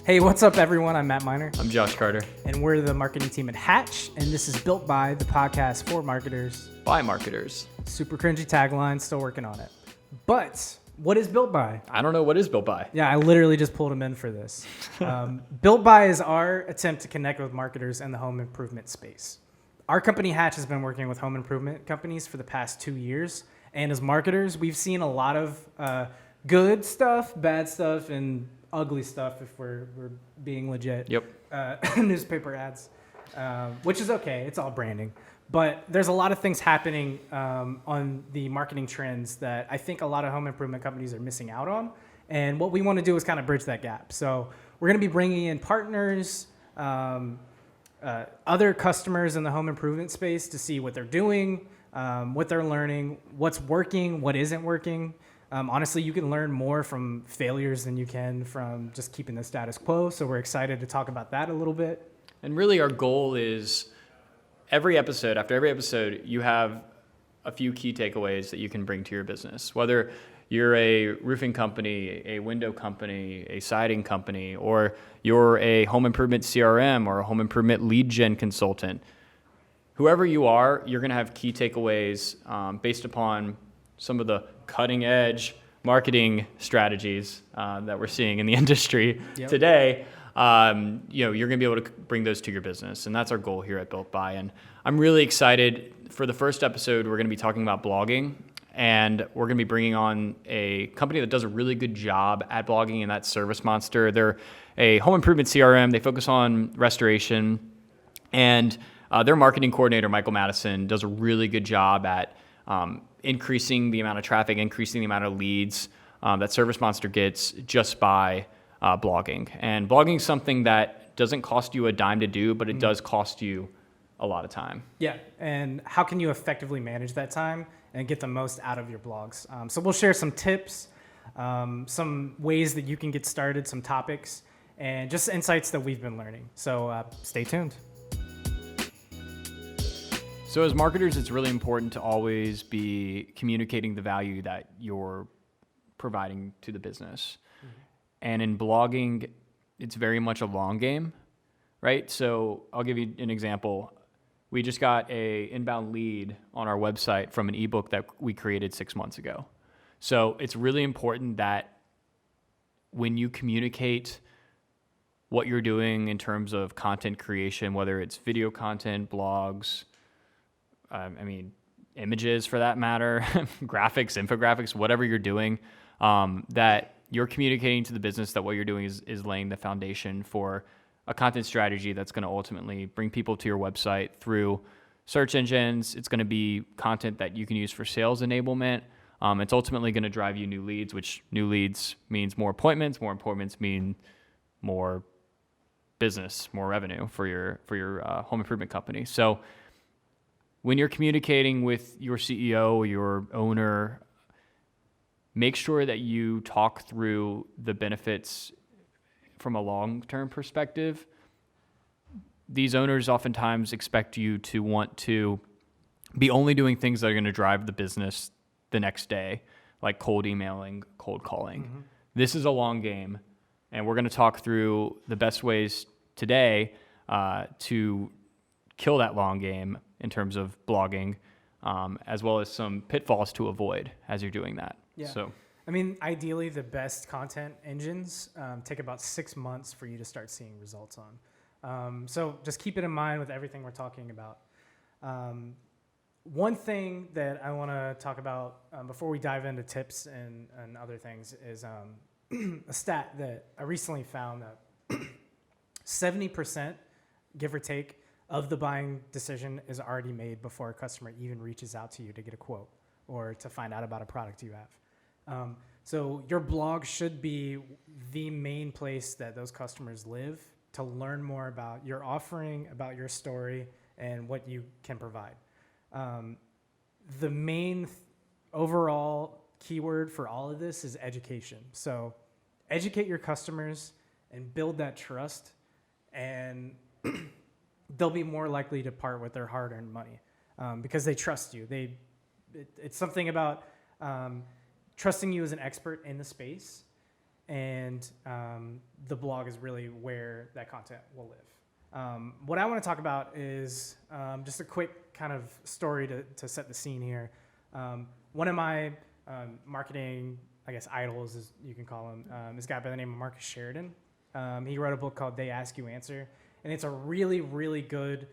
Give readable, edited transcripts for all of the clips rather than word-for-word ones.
Hey, what's up, everyone? I'm Matt Miner, I'm Josh Carter. and we're the marketing team at Hatch, and this is Built By, the podcast for marketers. By marketers. Super cringy tagline, still working on it. But what is Built By? I don't know what is Built By. Yeah, I literally just pulled him in for this. Built By is our attempt to connect with marketers in the home improvement space. Our company, Hatch, has been working with home improvement companies for the past 2 years, and as marketers, we've seen a lot of good stuff, bad stuff, and ugly stuff if we're being legit. Yep. Newspaper ads, which is okay. It's all branding. But there's a lot of things happening on the marketing trends that I think a lot of home improvement companies are missing out on. And what we want to do is kind of bridge that gap. So we're going to be bringing in partners, other customers in the home improvement space to see what they're doing, what they're learning, what's working, what isn't working. Honestly, you can learn more from failures than you can from just keeping the status quo. So we're excited to talk about that a little bit. And really our goal is after every episode, you have a few key takeaways that you can bring to your business. Whether you're a roofing company, a window company, a siding company, or you're a home improvement CRM or a home improvement lead gen consultant, whoever you are, you're going to have key takeaways based upon some of the cutting edge marketing strategies that we're seeing in the industry today. You're going to be able to bring those to your business. And that's our goal here at Built By. And I'm really excited. For the first episode, we're going to be talking about blogging. And we're going to be bringing on a company that does a really good job at blogging, and that's ServiceMonster. They're a home improvement CRM. They focus on restoration. And their marketing coordinator, Michael Madison, does a really good job at increasing the amount of traffic, increasing the amount of leads that ServiceMonster gets just by blogging. And blogging is something that doesn't cost you a dime to do, but it does cost you a lot of time. Yeah, and how can you effectively manage that time and get the most out of your blogs? So we'll share some tips, some ways that you can get started, some topics, and just insights that we've been learning. So stay tuned. So as marketers, it's really important to always be communicating the value that you're providing to the business. Mm-hmm. And in blogging, it's very much a long game, right? So I'll give you an example. We just got a inbound lead on our website from an ebook that we created 6 months ago. So it's really important that when you communicate what you're doing in terms of content creation, whether it's video content, blogs, images for that matter, graphics, infographics, whatever you're doing, that you're communicating to the business that what you're doing is laying the foundation for a content strategy that's going to ultimately bring people to your website through search engines. It's going to be content that you can use for sales enablement. It's ultimately going to drive you new leads, which new leads means more appointments. More appointments mean more business, more revenue for your home improvement company. So when you're communicating with your CEO, your owner, make sure that you talk through the benefits from a long-term perspective. These owners oftentimes expect you to want to be only doing things that are going to drive the business the next day, like cold emailing, cold calling. Mm-hmm. This is a long game, and we're going to talk through the best ways today to kill that long game in terms of blogging, as well as some pitfalls to avoid as you're doing that. Yeah. So, ideally, the best content engines take about 6 months for you to start seeing results on. So just keep it in mind with everything we're talking about. One thing that I want to talk about before we dive into tips and other things is a stat that I recently found that 70%, give or take, of the buying decision is already made before a customer even reaches out to you to get a quote or to find out about a product you have. So your blog should be the main place that those customers live to learn more about your offering, about your story, and what you can provide. The main overall keyword for all of this is education. So educate your customers and build that trust, and they'll be more likely to part with their hard-earned money because they trust you. It's something about trusting you as an expert in the space and the blog is really where that content will live. What I want to talk about is just a quick kind of story to set the scene here. One of my marketing, I guess, idols, as you can call him, is a guy by the name of Marcus Sheridan. He wrote a book called They Ask You Answer, and it's a really, really good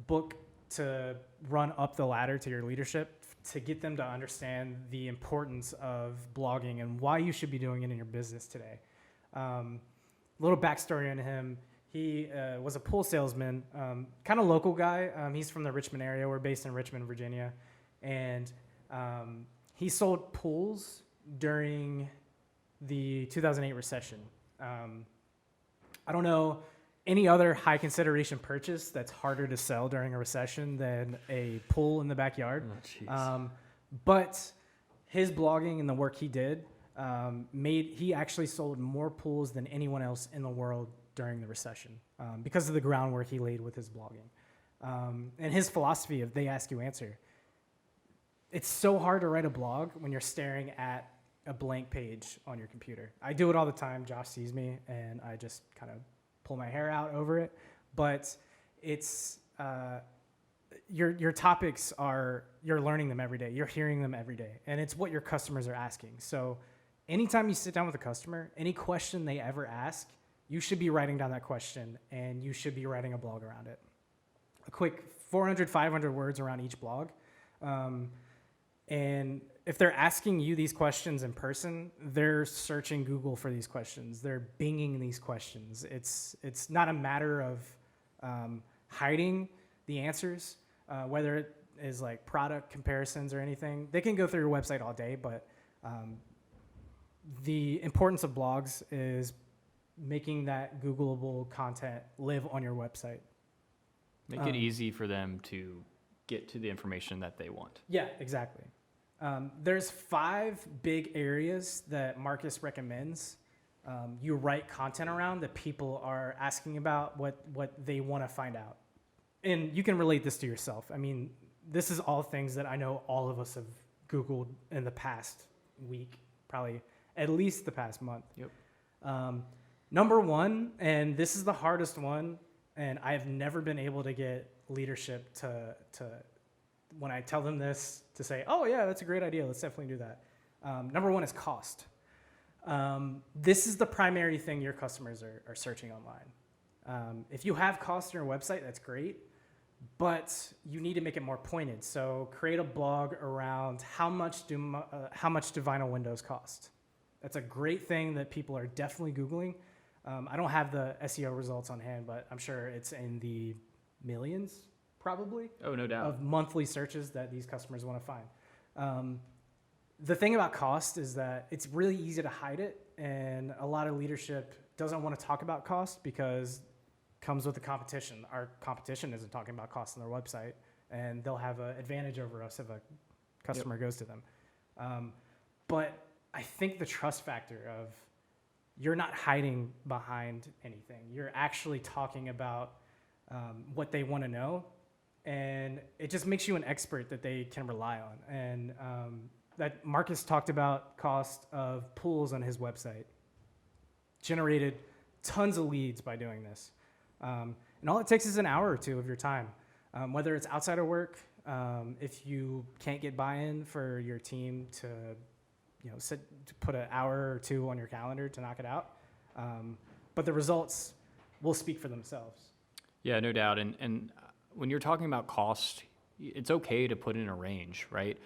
book to run up the ladder to your leadership, to get them to understand the importance of blogging and why you should be doing it in your business today. Little backstory on him. He was a pool salesman, kind of local guy. He's from the Richmond area. We're based in Richmond, Virginia. And he sold pools during the 2008 recession. I don't know any other high consideration purchase that's harder to sell during a recession than a pool in the backyard. But his blogging and the work he did he actually sold more pools than anyone else in the world during the recession because of the groundwork he laid with his blogging. And his philosophy of They Ask You Answer. It's so hard to write a blog when you're staring at a blank page on your computer. I do it all the time. Josh sees me, and I just kind of pull my hair out over it. But it's your topics you're learning them every day. You're hearing them every day, and it's what your customers are asking. So anytime you sit down with a customer, any question they ever ask, you should be writing down that question, and you should be writing a blog around it. A quick 400, 500 words around each blog. And if they're asking you these questions in person, they're searching Google for these questions. They're binging these questions. It's not a matter of hiding the answers, whether it is like product comparisons or anything. They can go through your website all day, but the importance of blogs is making that Googleable content live on your website. Make it easy for them to get to the information that they want. Yeah, exactly. There's 5 big areas that Marcus recommends you write content around that people are asking about, what they want to find out. And you can relate this to yourself. I mean, this is all things that I know all of us have Googled in the past week, probably at least the past month. Yep. Number 1, and this is the hardest one, and I've never been able to get leadership to when I tell them this, to say, oh yeah, that's a great idea, let's definitely do that. Number 1 is cost. This is the primary thing your customers are searching online. If you have cost on your website, that's great, but you need to make it more pointed. So create a blog around how much do vinyl windows cost. That's a great thing that people are definitely Googling. I don't have the SEO results on hand, but I'm sure it's in the millions, probably. Oh, no doubt. Of monthly searches that these customers want to find. The thing about cost is that it's really easy to hide it, and a lot of leadership doesn't want to talk about cost because it comes with the competition. Our competition isn't talking about cost on their website, and they'll have an advantage over us if a customer goes to them. But I think the trust factor of you're not hiding behind anything. You're actually talking about what they want to know, and it just makes you an expert that they can rely on. And that Marcus talked about cost of pools on his website. Generated tons of leads by doing this. And all it takes is an hour or 2 of your time, whether it's outside of work, if you can't get buy-in for your team to put an hour or 2 on your calendar to knock it out. But the results will speak for themselves. Yeah, no doubt. And when you're talking about cost, it's okay to put in a range, right?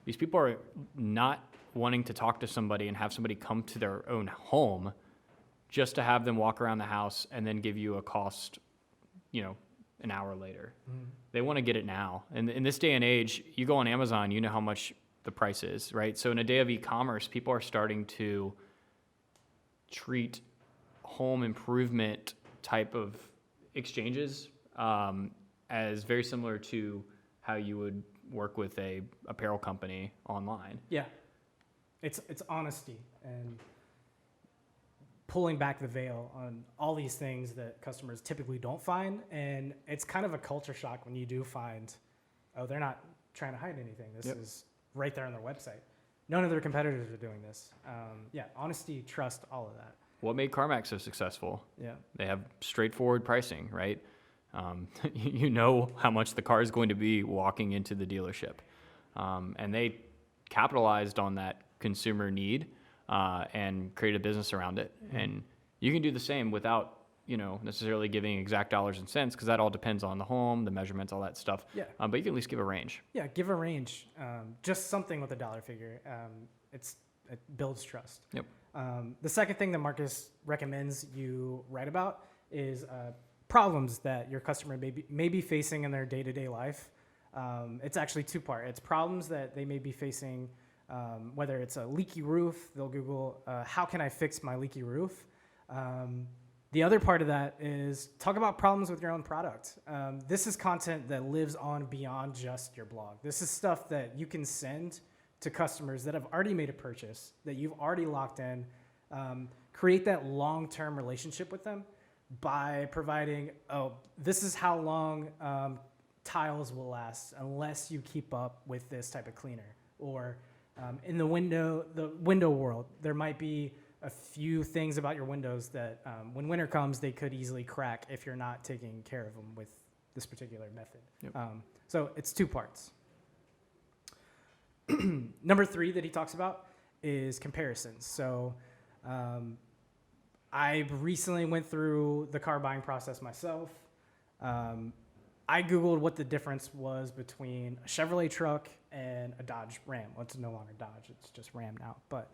These people are not wanting to talk to somebody and have somebody come to their own home just to have them walk around the house and then give you a cost, an hour later. Mm. They want to get it now. And in this day and age, you go on Amazon, you know how much the price is, right? So in a day of e-commerce, people are starting to treat home improvement type of exchanges as very similar to how you would work with a apparel company online. Yeah, it's honesty and pulling back the veil on all these things that customers typically don't find, and it's kind of a culture shock when you do find, oh, they're not trying to hide anything. This is right there on their website. None of their competitors are doing this. Yeah, honesty, trust, all of that. What made CarMax so successful? Yeah. They have straightforward pricing, right? You know how much the car is going to be walking into the dealership. And they capitalized on that consumer need and created a business around it. Mm-hmm. And you can do the same without, necessarily giving exact dollars and cents, because that all depends on the home, the measurements, all that stuff. Yeah. But you can at least give a range. Yeah, give a range. Just something with a dollar figure. It builds trust. Yep. The second thing that Marcus recommends you write about is problems that your customer may be facing in their day-to-day life. It's actually two-part. It's problems that they may be facing, whether it's a leaky roof. They'll Google, how can I fix my leaky roof? The other part of that is talk about problems with your own product. This is content that lives on beyond just your blog. This is stuff that you can send to customers that have already made a purchase, that you've already locked in. Create that long-term relationship with them by providing, this is how long tiles will last unless you keep up with this type of cleaner. Or in the window world, there might be a few things about your windows that when winter comes, they could easily crack if you're not taking care of them with this particular method. Yep. So it's two parts. Number 3 that he talks about is comparisons. So I recently went through the car buying process myself. I Googled what the difference was between a Chevrolet truck and a Dodge Ram. Well, it's no longer Dodge, it's just Ram now. But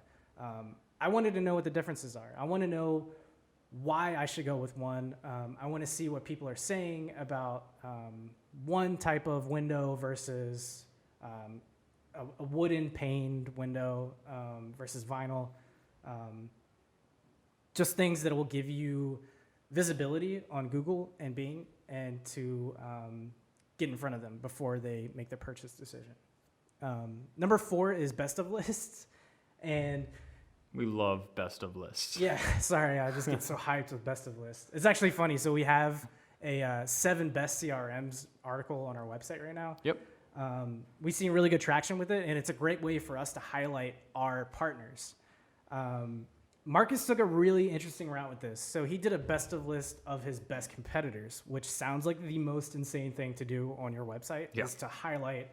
I wanted to know what the differences are. I want to know why I should go with one. I want to see what people are saying about one type of window versus a wooden paned window versus vinyl. Just things that will give you visibility on Google and Bing, and to get in front of them before they make the purchase decision. Number 4 is best of lists. And we love best of lists. Yeah, sorry, I just get so hyped with best of lists. It's actually funny. So we have a 7 best CRMs article on our website right now. Yep. We've seen really good traction with it, and it's a great way for us to highlight our partners. Marcus took a really interesting route with this. So he did a best of list of his best competitors, which sounds like the most insane thing to do on your website, is to highlight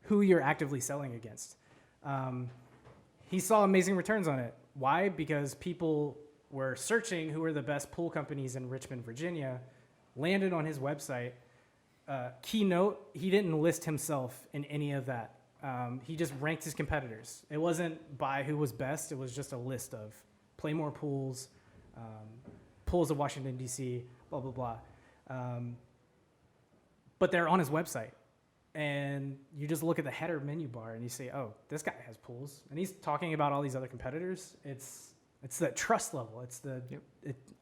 who you're actively selling against. He saw amazing returns on it. Why? Because people were searching who are the best pool companies in Richmond, Virginia, landed on his website. Keynote, he didn't list himself in any of that. He just ranked his competitors. It wasn't by who was best. It was just a list of Playmore Pools, Pools of Washington, D.C., blah, blah, blah. But they're on his website. And you just look at the header menu bar and you say, oh, this guy has pools. And he's talking about all these other competitors. It's that trust level. It's the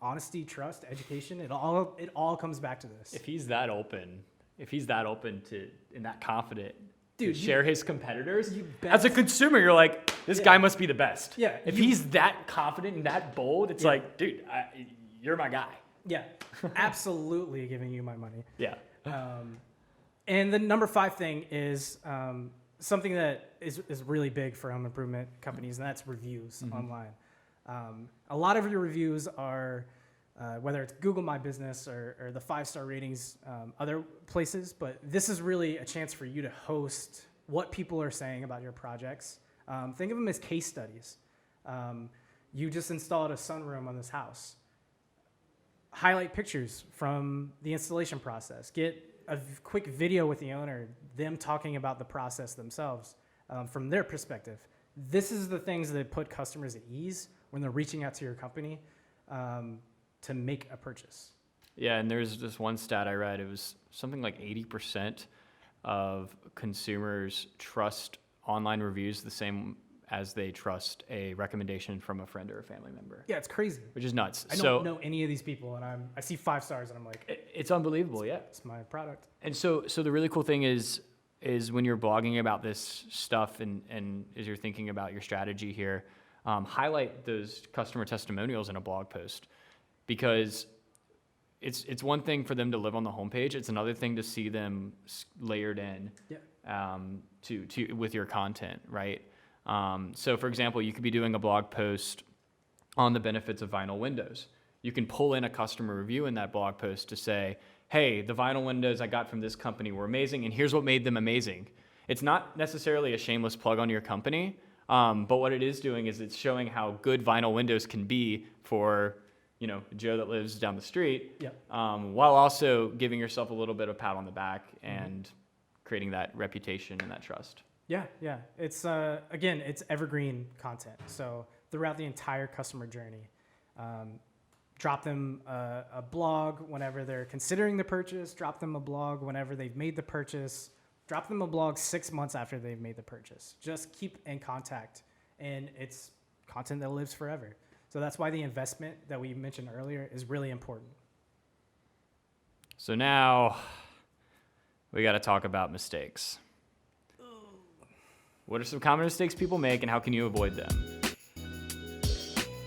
honesty, trust, education. It all comes back to this. If he's that open to and that confident, dude, to share his competitors, as a consumer, you're like, this guy must be the best. Yeah. If he's that confident and that bold, it's like, dude, you're my guy. Yeah, absolutely giving you my money. Yeah. And the number 5 thing is something that is really big for home improvement companies, and that's reviews online. A lot of your reviews are, whether it's Google My Business or the 5-star ratings, other places, but this is really a chance for you to host what people are saying about your projects. Think of them as case studies. You just installed a sunroom on this house. Highlight pictures from the installation process. Get a quick video with the owner, them talking about the process themselves from their perspective. This is the things that put customers at ease when they're reaching out to your company to make a purchase. Yeah, and there's this one stat I read. It was something like 80% of consumers trust online reviews the same as they trust a recommendation from a friend or a family member. Yeah, it's crazy. Which is nuts. I don't know any of these people, and I see 5 stars, and I'm like, it's unbelievable. It's my product. And so the really cool thing is when you're blogging about this stuff and as you're thinking about your strategy here, highlight those customer testimonials in a blog post, because it's one thing for them to live on the homepage. It's another thing to see them layered in to with your content, right? So for example, you could be doing a blog post on the benefits of vinyl windows. You can pull in a customer review in that blog post to say, hey, the vinyl windows I got from this company were amazing, and here's what made them amazing. It's not necessarily a shameless plug on your company, but what it is doing is it's showing how good vinyl windows can be for, Joe that lives down the street, while also giving yourself a little bit of a pat on the back and creating that reputation and that trust. Yeah. It's again, it's evergreen content. So throughout the entire customer journey, drop them a blog whenever they're considering the purchase. Drop them a blog whenever they've made the purchase. Drop them a blog 6 months after they've made the purchase. Just keep in contact, and it's content that lives forever. So that's why the investment that we mentioned earlier is really important. So now we got to talk about mistakes. What are some common mistakes people make, and how can you avoid them?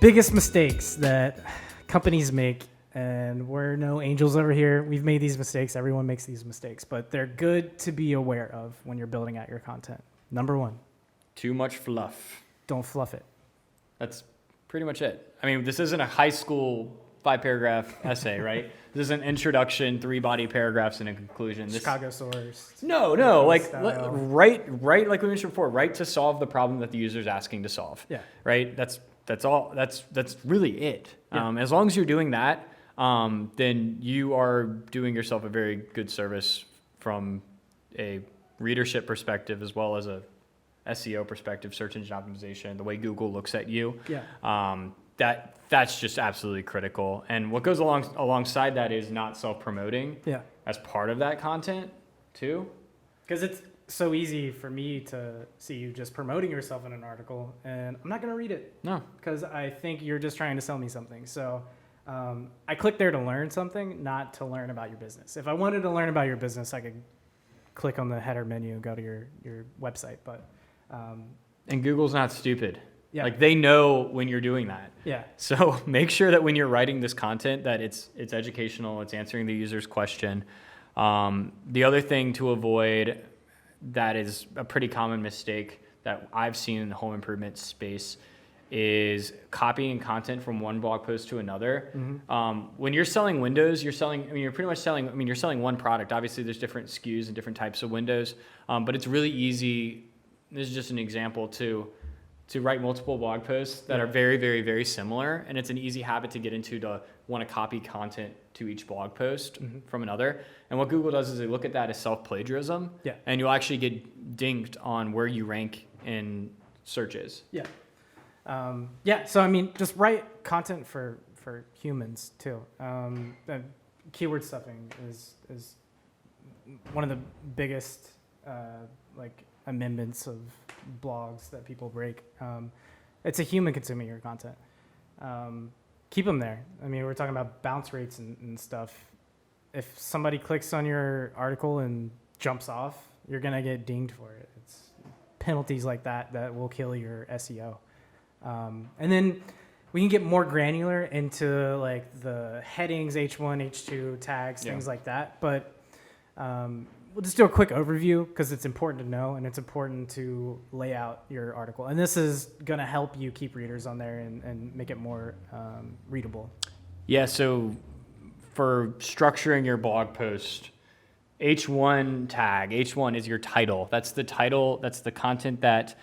Biggest mistakes that companies make, and we're no angels over here. We've made these mistakes. Everyone makes these mistakes, but they're good to be aware of when you're building out your content. Number one, too much fluff. Don't fluff it. That's pretty much it. I mean, this isn't a high school 5-paragraph essay, right? This is an introduction, 3 body paragraphs, and a conclusion. Chicago source. No, like right, like we mentioned before, right to solve the problem that the user is asking to solve. Yeah. Right. That's all. That's really it. Yeah. As long as you're doing that, then you are doing yourself a very good service from a readership perspective, as well as a SEO perspective, search engine optimization, the way Google looks at you. Yeah. That's just absolutely critical. And what goes alongside that is not self-promoting. Yeah. As part of that content too. Because it's so easy for me to see you just promoting yourself in an article, and I'm not going to read it. No. Because I think you're just trying to sell me something. So I clicked there to learn something, not to learn about your business. If I wanted to learn about your business, I could click on the header menu and go to your website. But and Google's not stupid. Yeah. Like they know when you're doing that. Yeah. So make sure that when you're writing this content that it's educational, it's answering the user's question. The other thing to avoid that is a pretty common mistake that I've seen in the home improvement space is copying content from one blog post to another. Mm-hmm. When you're selling windows, you're selling one product. Obviously there's different SKUs and different types of windows, but it's really easy. This is just an example to write multiple blog posts that are very, very, very similar. And it's an easy habit to get into to want to copy content to each blog post from another. And what Google does is they look at that as self-plagiarism. Yeah. And you'll actually get dinged on where you rank in searches. Yeah. So, I mean, just write content for humans too. Keyword stuffing is one of the biggest, amendments of blogs that people break. It's a human consuming your content. Keep them there. I mean, we're talking about bounce rates and stuff. If somebody clicks on your article and jumps off, you're going to get dinged for it. It's penalties like that will kill your SEO. And then we can get more granular into like the headings, H1, H2 tags, things like that. But we'll just do a quick overview because it's important to know, and it's important to lay out your article. And this is going to help you keep readers on there and make it more readable. Yeah, so for structuring your blog post, H1 tag, H1 is your title. That's the title. That's the content that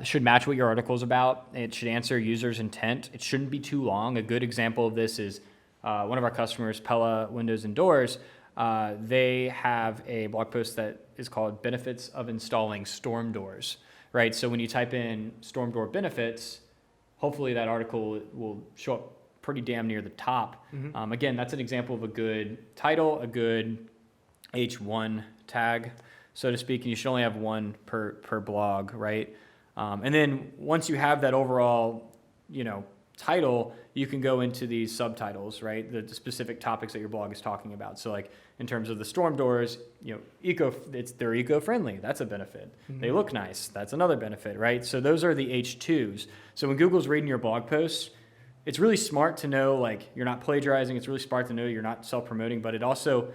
should match what your article is about. It should answer users' intent. It shouldn't be too long. A good example of this is one of our customers, Pella Windows and Doors. They have a blog post that is called Benefits of Installing Storm Doors, right? So when you type in storm door benefits, hopefully that article will show up pretty damn near the top. Mm-hmm. Again, that's an example of a good title, a good H1 tag, so to speak, and you should only have one per blog, right? And then once you have that overall, title, you can go into these subtitles, right? The specific topics that your blog is talking about. So like in terms of the storm doors, they're eco-friendly. That's a benefit. Mm-hmm. They look nice. That's another benefit, right? So those are the H2s. So when Google's reading your blog posts, it's really smart to know, like, you're not plagiarizing. It's really smart to know you're not self-promoting, but it also,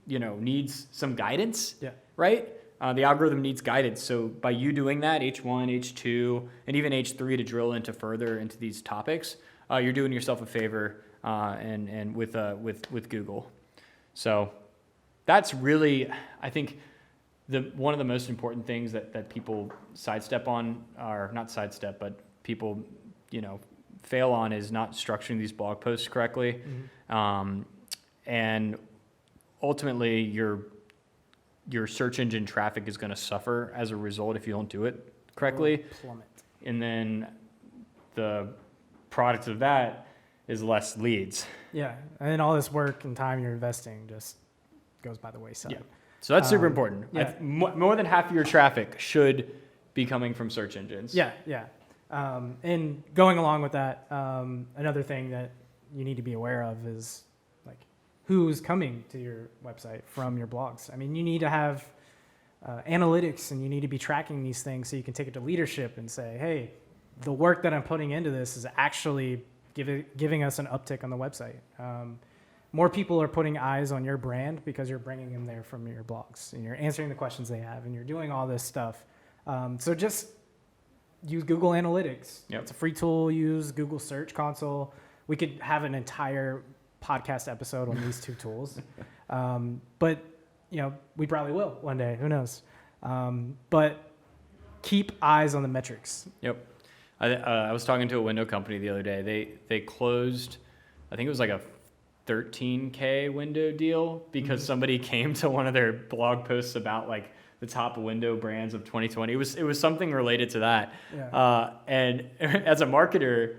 needs some guidance, right? the algorithm needs guidance. So by you doing that, H1, H2, and even H3 to drill into further into these topics, you're doing yourself a favor and with Google. So that's really, I think, one of the most important things that people sidestep on, or not sidestep, but people, fail on, is not structuring these blog posts correctly. And ultimately your search engine traffic is going to suffer as a result if you don't do it correctly. Plummet. And then the product of that is less leads. Yeah, and then all this work and time you're investing just goes by the wayside. Yeah. So that's super important. Yeah. More than half of your traffic should be coming from search engines. Yeah. And going along with that, another thing that you need to be aware of is like who's coming to your website from your blogs. I mean, you need to have analytics, and you need to be tracking these things so you can take it to leadership and say, hey, the work that I'm putting into this is actually giving us an uptick on the website. More people are putting eyes on your brand because you're bringing them there from your blogs, and you're answering the questions they have, and you're doing all this stuff. So just use Google Analytics. Yep. It's a free tool. Use Google Search Console. We could have an entire podcast episode on these two tools. But we probably will one day. Who knows? But keep eyes on the metrics. Yep. I was talking to a window company the other day. They closed, I think it was like a 13K window deal because somebody came to one of their blog posts about like the top window brands of 2020. It was something related to that. Yeah. And as a marketer,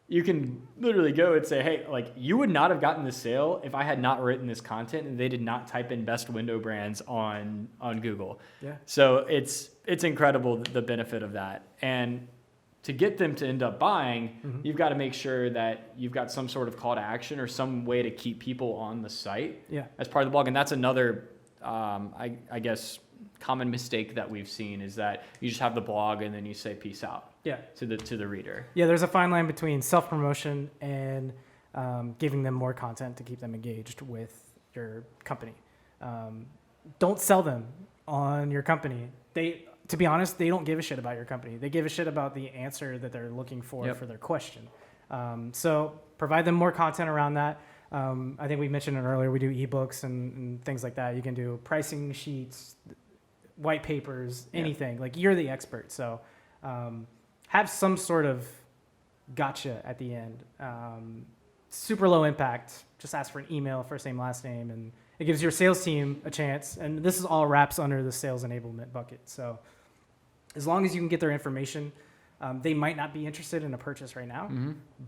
you can literally go and say, hey, like you would not have gotten this sale if I had not written this content and they did not type in best window brands on Google. Yeah. So it's incredible the benefit of that. And to get them to end up buying, you've got to make sure that you've got some sort of call to action or some way to keep people on the site as part of the blog. And that's another, I guess, common mistake that we've seen is that you just have the blog and then you say peace out to the reader. Yeah, there's a fine line between self-promotion and giving them more content to keep them engaged with your company. Don't sell them on your company. To be honest, they don't give a shit about your company. They give a shit about the answer that they're looking for their question. So provide them more content around that. I think we mentioned it earlier. We do ebooks and things like that. You can do pricing sheets, white papers, anything. Like you're the expert. So have some sort of gotcha at the end. Super low impact. Just ask for an email, first name, last name, and it gives your sales team a chance. And this is all wraps under the sales enablement bucket. So as long as you can get their information, they might not be interested in a purchase right now,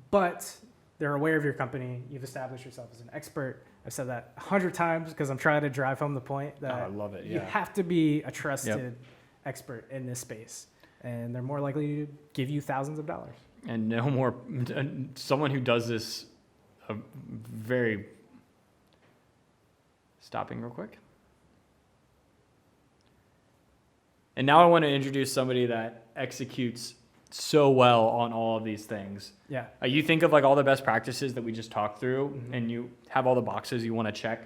but they're aware of your company. You've established yourself as an expert. I've said that 100 times because I'm trying to drive home the point that I love it. you have to be a trusted expert in this space, and they're more likely to give you thousands of dollars. And no more, someone who does this very, stopping real quick. And now I want to introduce somebody that executes so well on all of these things. Yeah. You think of like all the best practices that we just talked through and you have all the boxes you want to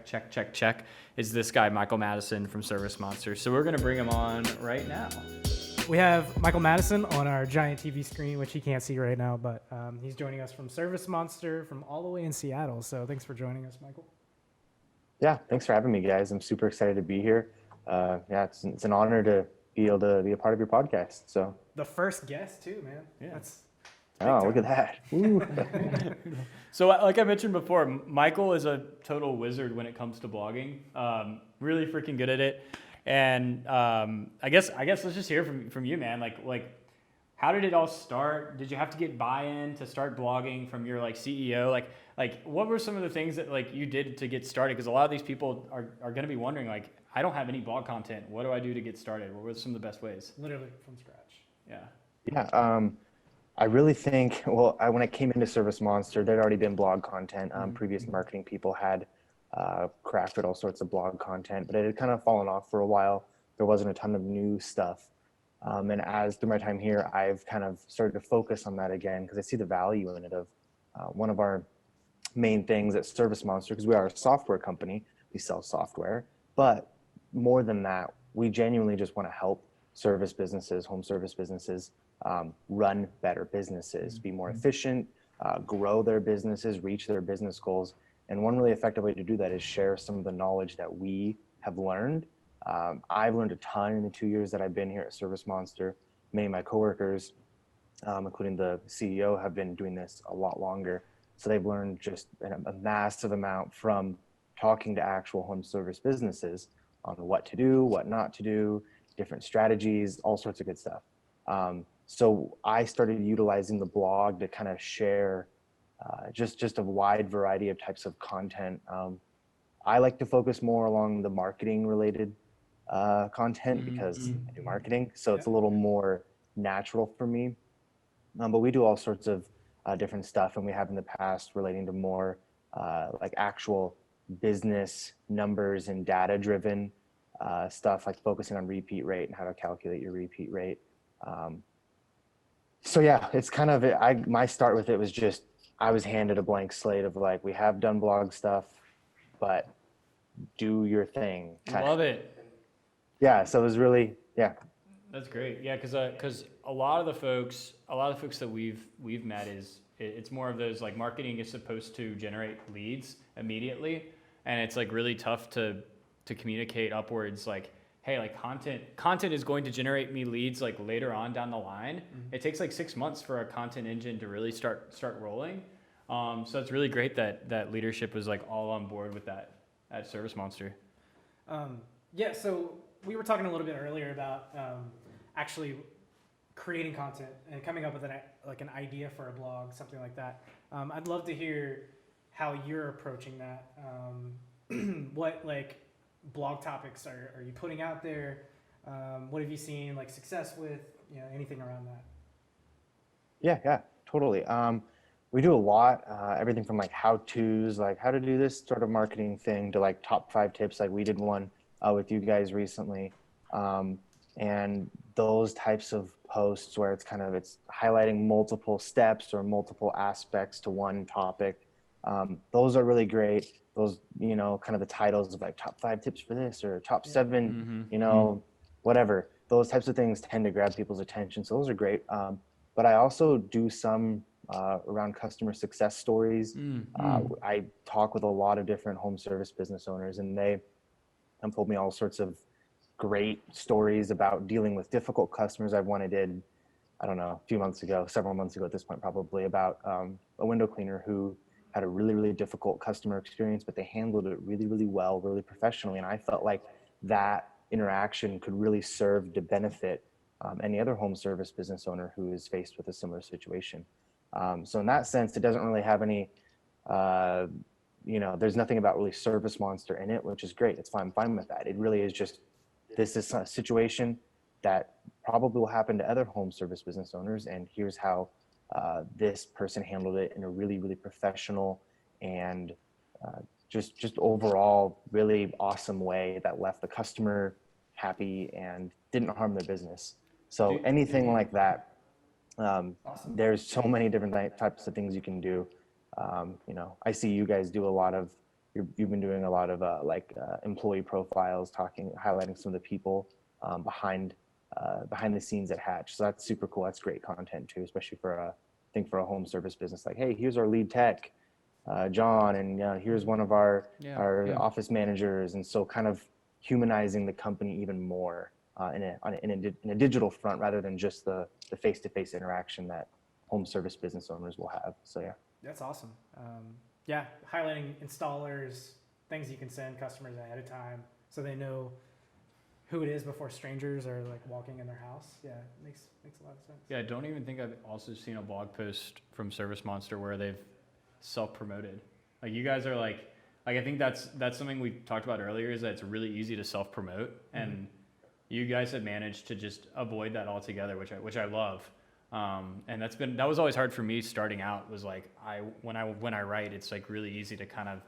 check, is this guy, Michael Madison from ServiceMonster. So we're going to bring him on right now. We have Michael Madison on our giant TV screen, which he can't see right now, but he's joining us from ServiceMonster from all the way in Seattle. So thanks for joining us, Michael. Yeah, thanks for having me, guys. I'm super excited to be here. It's an honor to be able to be a part of your podcast. So the first guest too, man. Yeah. That's look at that. Ooh. So like I mentioned before, Michael is a total wizard when it comes to blogging. Really freaking good at it. And I guess let's just hear from you, man. Like how did it all start? Did you have to get buy-in to start blogging from your like CEO? Like what were some of the things that like you did to get started? Because a lot of these people are going to be wondering like, I don't have any blog content. What do I do to get started? What were some of the best ways? literally from scratch. Yeah. Yeah. I really think, when I came into ServiceMonster, there'd already been blog content. Previous marketing people had crafted all sorts of blog content, but it had kind of fallen off for a while. There wasn't a ton of new stuff. And as through my time here, I've kind of started to focus on that again because I see the value in it. Of one of our main things at ServiceMonster, because we are a software company, we sell software, but more than that, we genuinely just want to help service businesses, home service businesses, run better businesses, be more efficient, grow their businesses, reach their business goals. And one really effective way to do that is share some of the knowledge that we have learned. I've learned a ton in the 2 years that I've been here at ServiceMonster. Many of my coworkers, including the CEO, have been doing this a lot longer. So they've learned just a massive amount from talking to actual home service businesses on what to do, what not to do, different strategies, all sorts of good stuff. So I started utilizing the blog to kind of share just a wide variety of types of content. I like to focus more along the marketing related content because I do marketing. So it's a little more natural for me. But we do all sorts of different stuff, and we have in the past relating to more like actual business numbers and data driven stuff, like focusing on repeat rate and how to calculate your repeat rate. So yeah, it's kind of, my start with it was just, I was handed a blank slate of like, we have done blog stuff, but do your thing. Love it. Yeah. So it was really, yeah. That's great. Yeah, because a lot of the folks that we've met it's more of those, like, marketing is supposed to generate leads immediately, and it's like really tough to communicate upwards, like, hey, like content is going to generate me leads like later on down the line. It takes like 6 months for a content engine to really start rolling. So it's really great that leadership was like all on board with that at ServiceMonster. Yeah, so we were talking a little bit earlier about actually creating content and coming up with an idea for a blog, something like that. I'd love to hear how you're approaching that. What like blog topics are you putting out there? What have you seen like success with? Anything around that? Yeah, totally. We do a lot, everything from like how-tos, like how to do this sort of marketing thing, to like top 5 tips. Like we did one with you guys recently. And those types of posts where it's highlighting multiple steps or multiple aspects to one topic. Those are really great. Those, kind of the titles of like top 5 tips for this or top 7, whatever. Those types of things tend to grab people's attention. So those are great. But I also do some around customer success stories. I talk with a lot of different home service business owners, and they have told me all sorts of great stories about dealing with difficult customers. I have one I did, I don't know, several months ago at this point, probably, about a window cleaner who had a really, really difficult customer experience, but they handled it really, really well, really professionally. And I felt like that interaction could really serve to benefit any other home service business owner who is faced with a similar situation. So in that sense, it doesn't really have any, there's nothing about really ServiceMonster in it, which is great. It's fine. I'm fine with that. It really is just, this is a situation that probably will happen to other home service business owners. And here's how this person handled it in a really, really professional and just overall really awesome way that left the customer happy and didn't harm their business. So anything like that, awesome. There's so many different types of things you can do. I see you guys do a lot of, you've been doing a lot of employee profiles, highlighting some of the people behind the scenes at Hatch. So that's super cool. That's great content too, especially for a home service business. Like, hey, here's our lead tech, John, and here's one of our office managers. And so kind of humanizing the company even more in a digital front, rather than just the face-to-face interaction that home service business owners will have. So yeah. That's awesome. Highlighting installers, things you can send customers ahead of time so they know who it is before strangers are like walking in their house. Yeah, it makes a lot of sense. Yeah, I don't even think I've also seen a blog post from ServiceMonster where they've self-promoted. Like, you guys are like I think that's something we talked about earlier, is that it's really easy to self-promote, and you guys have managed to just avoid that altogether, which I love. And that was always hard for me starting out, was like, when I write, it's like really easy to kind of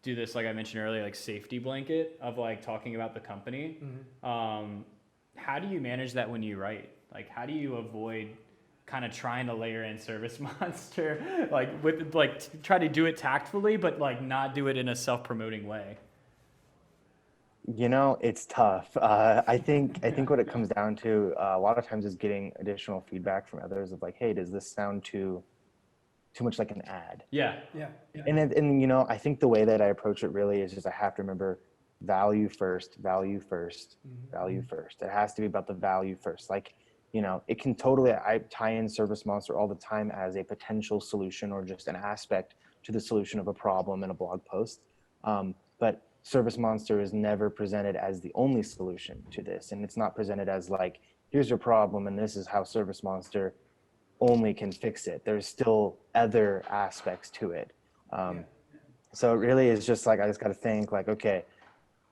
do this, like I mentioned earlier, like safety blanket of like talking about the company. How do you manage that when you write? Like, how do you avoid kind of trying to layer in ServiceMonster, try to do it tactfully, but like not do it in a self-promoting way? It's tough. I think what it comes down to a lot of times is getting additional feedback from others of like, hey, does this sound too much like an ad? Yeah. Yeah. Yeah. And I think the way that I approach it really is just I have to remember value first, value first, value first. It has to be about the value first. Like, it can totally, I tie in ServiceMonster all the time as a potential solution or just an aspect to the solution of a problem in a blog post. But ServiceMonster is never presented as the only solution to this. And it's not presented as like, here's your problem and this is how ServiceMonster only can fix it. There's still other aspects to it. So it really is just like, I just got to think like, okay,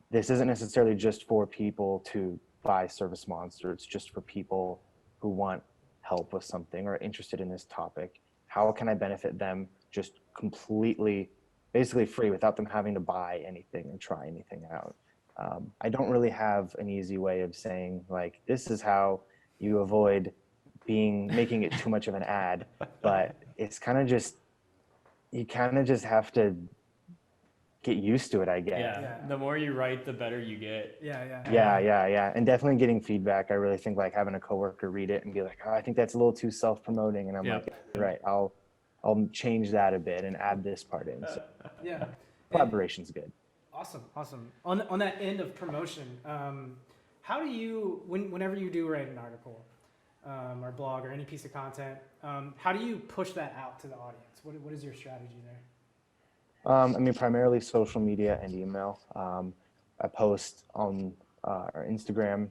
this isn't necessarily just for people to buy ServiceMonster. It's just for people who want help with something or interested in this topic. How can I benefit them just completely, basically free without them having to buy anything and try anything out? I don't really have an easy way of saying like, this is how you avoid making it too much of an ad, but it's kind of just, you kind of just have to get used to it, I guess. Yeah. The more you write, the better you get. Yeah. And definitely getting feedback. I really think like having a coworker read it and be like, oh, I think that's a little too self-promoting. And I'm like, right, I'll change that a bit and add this part in. So Yeah. collaboration's good. Awesome. On that end of promotion, how do you, whenever you do write an article or blog or any piece of content, how do you push that out to the audience? What is your strategy there? Primarily social media and email. I post on our Instagram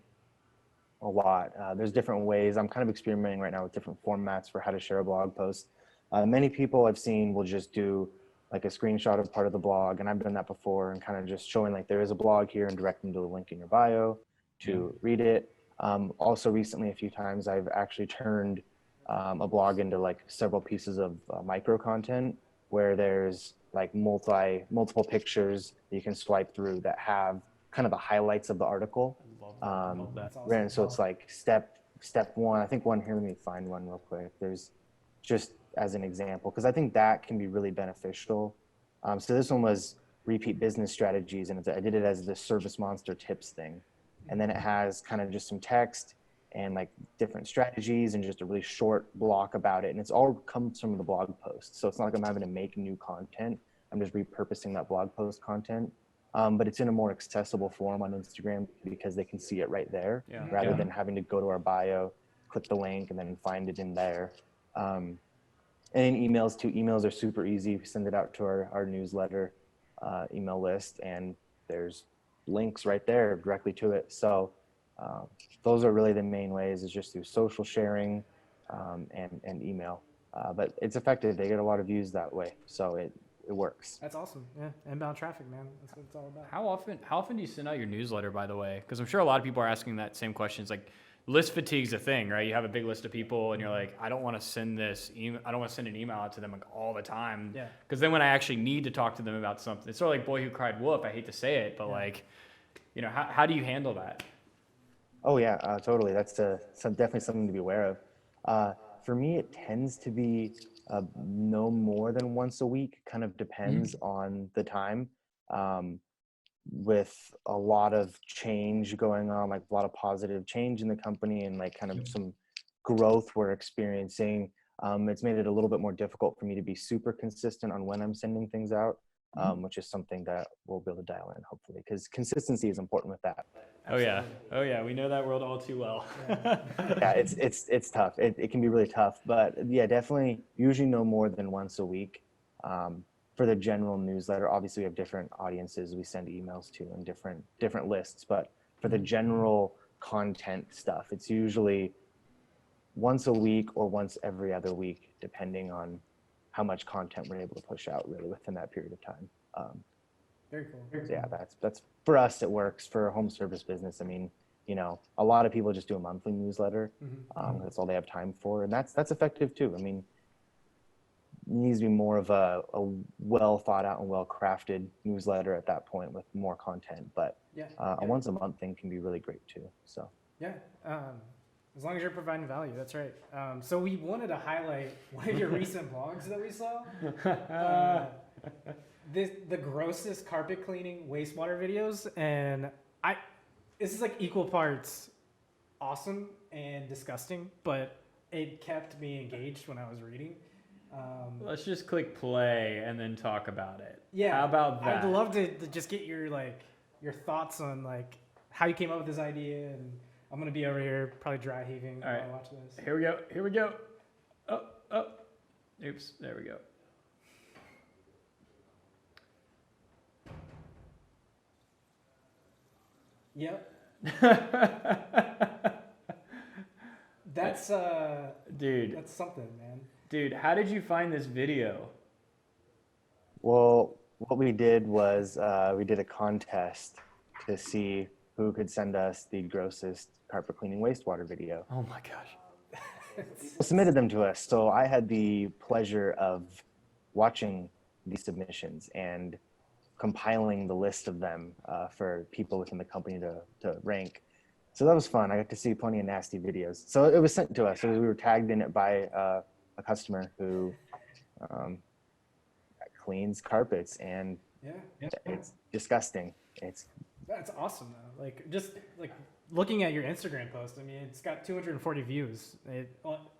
a lot. There's different ways. I'm kind of experimenting right now with different formats for how to share a blog post. Many people I've seen will just do like a screenshot of part of the blog, and I've done that before, and kind of just showing like there is a blog here and direct them to the link in your bio to read it. Also recently, a few times I've actually turned a blog into like several pieces of micro content where there's like multiple pictures that you can swipe through that have kind of the highlights of the article. Love that. And so it's like step one. I think one here. Let me find one real quick. There's just as an example, because I think that can be really beneficial. So this one was repeat business strategies, and I did it as the ServiceMonster tips thing, and then it has kind of just some text and like different strategies and just a really short block about it. And it's all comes from the blog post. So it's not like I'm having to make new content. I'm just repurposing that blog post content. But it's in a more accessible form on Instagram because they can see it right there rather than having to go to our bio, click the link, and then find it in there. And in emails too, emails are super easy. We send it out to our newsletter email list, and there's links right there directly to it. So those are really the main ways, is just through social sharing and email. But it's effective. They get a lot of views that way. So it works. That's awesome. Yeah, inbound traffic, man. That's what it's all about. How often do you send out your newsletter, by the way? Because I'm sure a lot of people are asking that same question. It's like list fatigue's a thing, right? You have a big list of people, and you're like, I don't want to send I don't want to send an email out to them like all the time. Yeah. Because then when I actually need to talk to them about something, it's sort of like Boy Who Cried Wolf. I hate to say it, but how do you handle that? Oh yeah, totally. That's definitely something to be aware of. For me, it tends to be no more than once a week. Kind of depends on the time. With a lot of change going on, like a lot of positive change in the company and like kind of some growth we're experiencing, it's made it a little bit more difficult for me to be super consistent on when I'm sending things out, which is something that we'll be able to dial in hopefully, because consistency is important with that. Oh yeah, we know that world all too well. Yeah, it's tough. It can be really tough, but yeah, definitely usually no more than once a week. For the general newsletter, obviously we have different audiences we send emails to and different lists, but for the general content stuff, it's usually once a week or once every other week, depending on how much content we're able to push out really within that period of time. Very cool. So yeah, that's for us. It works for a home service business. I mean, a lot of people just do a monthly newsletter. That's all they have time for, and that's effective too. I mean, it needs to be more of a well thought out and well crafted newsletter at that point with more content. But a once a month thing can be really great too. So yeah, as long as you're providing value, that's right. So we wanted to highlight one of your recent blogs that we saw. The grossest carpet cleaning wastewater videos, and this is like equal parts awesome and disgusting, but it kept me engaged when I was reading. Let's just click play and then talk about it. Yeah. How about that? I'd love to just get your thoughts on like how you came up with this idea, and I'm gonna be over here probably dry heaving while I watch this. Here we go. Here we go. Oh. Oops. There we go. Yep. That's Dude. That's something, man. Dude, how did you find this video? Well, what we did was we did a contest to see who could send us the grossest carpet cleaning wastewater video. Oh my gosh. Submitted them to us. So I had the pleasure of watching these submissions and compiling the list of them for people within the company to rank. So that was fun. I got to see plenty of nasty videos. So it was sent to us. So we were tagged in it by a customer who cleans carpets, and it's disgusting. That's awesome though. Like just like looking at your Instagram post, I mean, it's got 240 views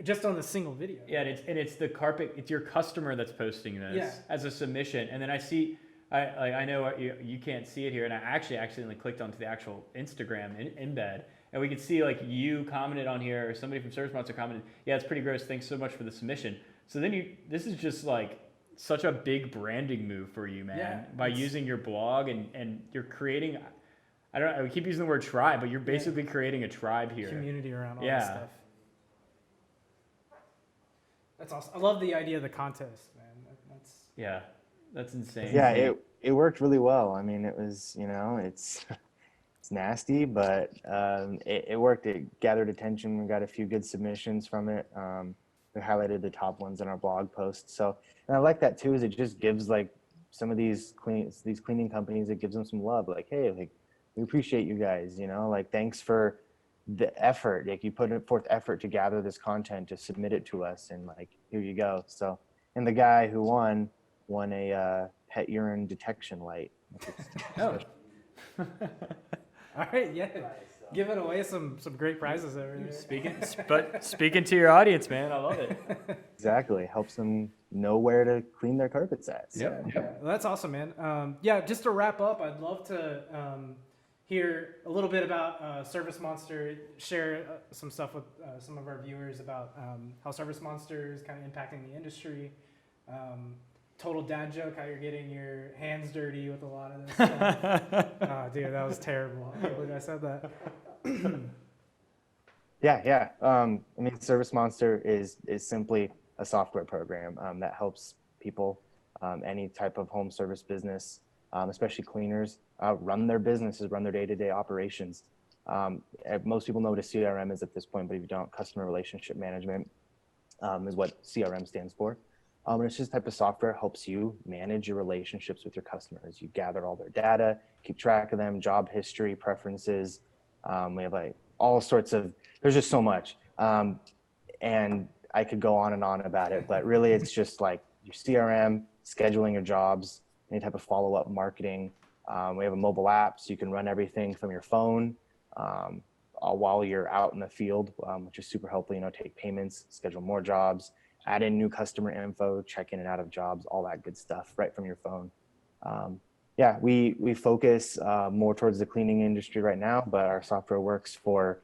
just on the single video. Yeah, and it's the carpet. It's your customer that's posting this as a submission, and then I see. I know you can't see it here, and I actually accidentally clicked onto the actual Instagram embed, and we could see like you commented on here, or somebody from ServiceMonster commented, "Yeah, it's pretty gross. Thanks so much for the submission." So then this is just like such a big branding move for you, man, by using your blog and you're creating. I don't know. We keep using the word tribe, but you're basically creating a tribe here, community around all this stuff. That's awesome. I love the idea of the contest, man. That's insane. Yeah, it worked really well. I mean, it was, it's nasty, but it worked. It gathered attention. We got a few good submissions from it. We highlighted the top ones in our blog post. So, and I like that too, is it just gives like some of these cleaning companies, it gives them some love. Like, hey, like we appreciate you guys, like thanks for the effort. Like you put forth effort to gather this content, to submit it to us, and like, here you go. So, and the guy who won a pet urine detection light. Oh. All right, yeah. Giving away some great prizes over there. Speaking to your audience, man, I love it. Exactly, helps them know where to clean their carpets at. So. Yep. Yeah, well, that's awesome, man. Just to wrap up, I'd love to hear a little bit about ServiceMonster, share some stuff with some of our viewers about how ServiceMonster is kind of impacting the industry. Total dad joke, how you're getting your hands dirty with a lot of this stuff. Oh, dude, that was terrible. I can't believe I said that. Yeah. I mean, ServiceMonster is simply a software program that helps people, any type of home service business, especially cleaners, run their businesses, run their day-to-day operations. Most people know what a CRM is at this point, but if you don't, customer relationship management is what CRM stands for. And it's just type of software helps you manage your relationships with your customers. You gather all their data, keep track of them, job history, preferences. We have like all sorts of, there's just so much. And I could go on and on about it, but really it's just like your CRM, scheduling your jobs, any type of follow-up marketing. We have a mobile app, so you can run everything from your phone while you're out in the field, which is super helpful, take payments, schedule more jobs, add in new customer info, check in and out of jobs, all that good stuff right from your phone. We focus more towards the cleaning industry right now, but our software works for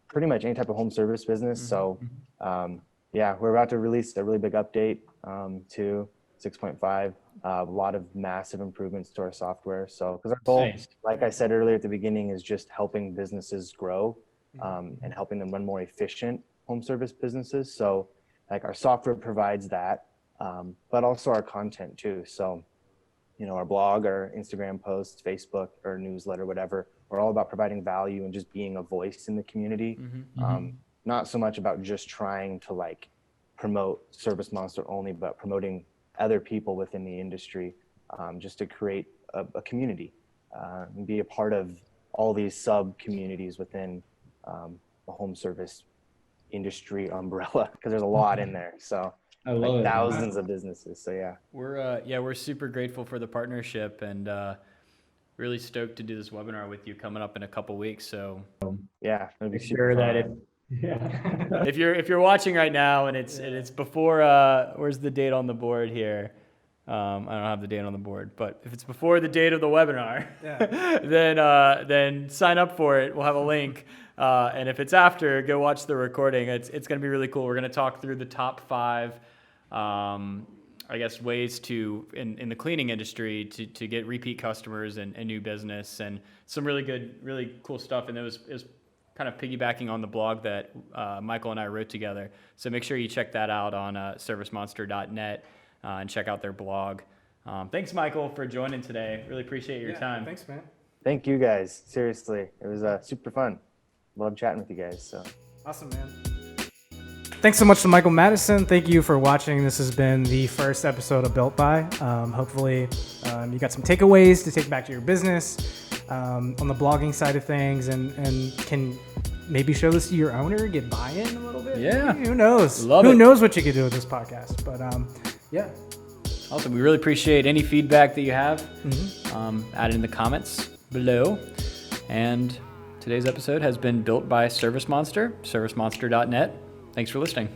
pretty much any type of home service business. So we're about to release a really big update to 6.5, a lot of massive improvements to our software. So, because our goal, like I said earlier at the beginning, is just helping businesses grow and helping them run more efficient home service businesses. So, like our software provides that, but also our content too. So, our blog, our Instagram posts, Facebook, or newsletter, whatever, we're all about providing value and just being a voice in the community. Not so much about just trying to like promote ServiceMonster only, but promoting other people within the industry, just to create a community and be a part of all these sub communities within the home service industry umbrella, because there's a lot in there. So I love it. Thousands of businesses. So yeah. We're super grateful for the partnership, and really stoked to do this webinar with you coming up in a couple weeks. So Yeah, that'd be Make super sure that fun. if you're watching right now and it's before where's the date on the board here? I don't have the date on the board, but if it's before the date of the webinar, then sign up for it. We'll have a link. And if it's after, go watch the recording. It's going to be really cool. We're going to talk through the top 5, I guess, ways to in the cleaning industry to get repeat customers and new business, and some really cool stuff. And it was kind of piggybacking on the blog that Michael and I wrote together. So make sure you check that out on ServiceMonster.net and check out their blog. Thanks, Michael, for joining today. Really appreciate your time. Thanks, man. Thank you guys. Seriously, it was super fun. Love chatting with you guys. So Awesome, man. Thanks so much to Michael Madison. Thank you for watching. This has been the first episode of Built By. Hopefully, you got some takeaways to take back to your business on the blogging side of things, and can maybe show this to your owner, get buy-in a little bit. Yeah. Who knows? Love Who it. knows what you could do with this podcast? But yeah. Awesome. We really appreciate any feedback that you have. Add it in the comments below. And today's episode has been built by ServiceMonster, ServiceMonster.net. Thanks for listening.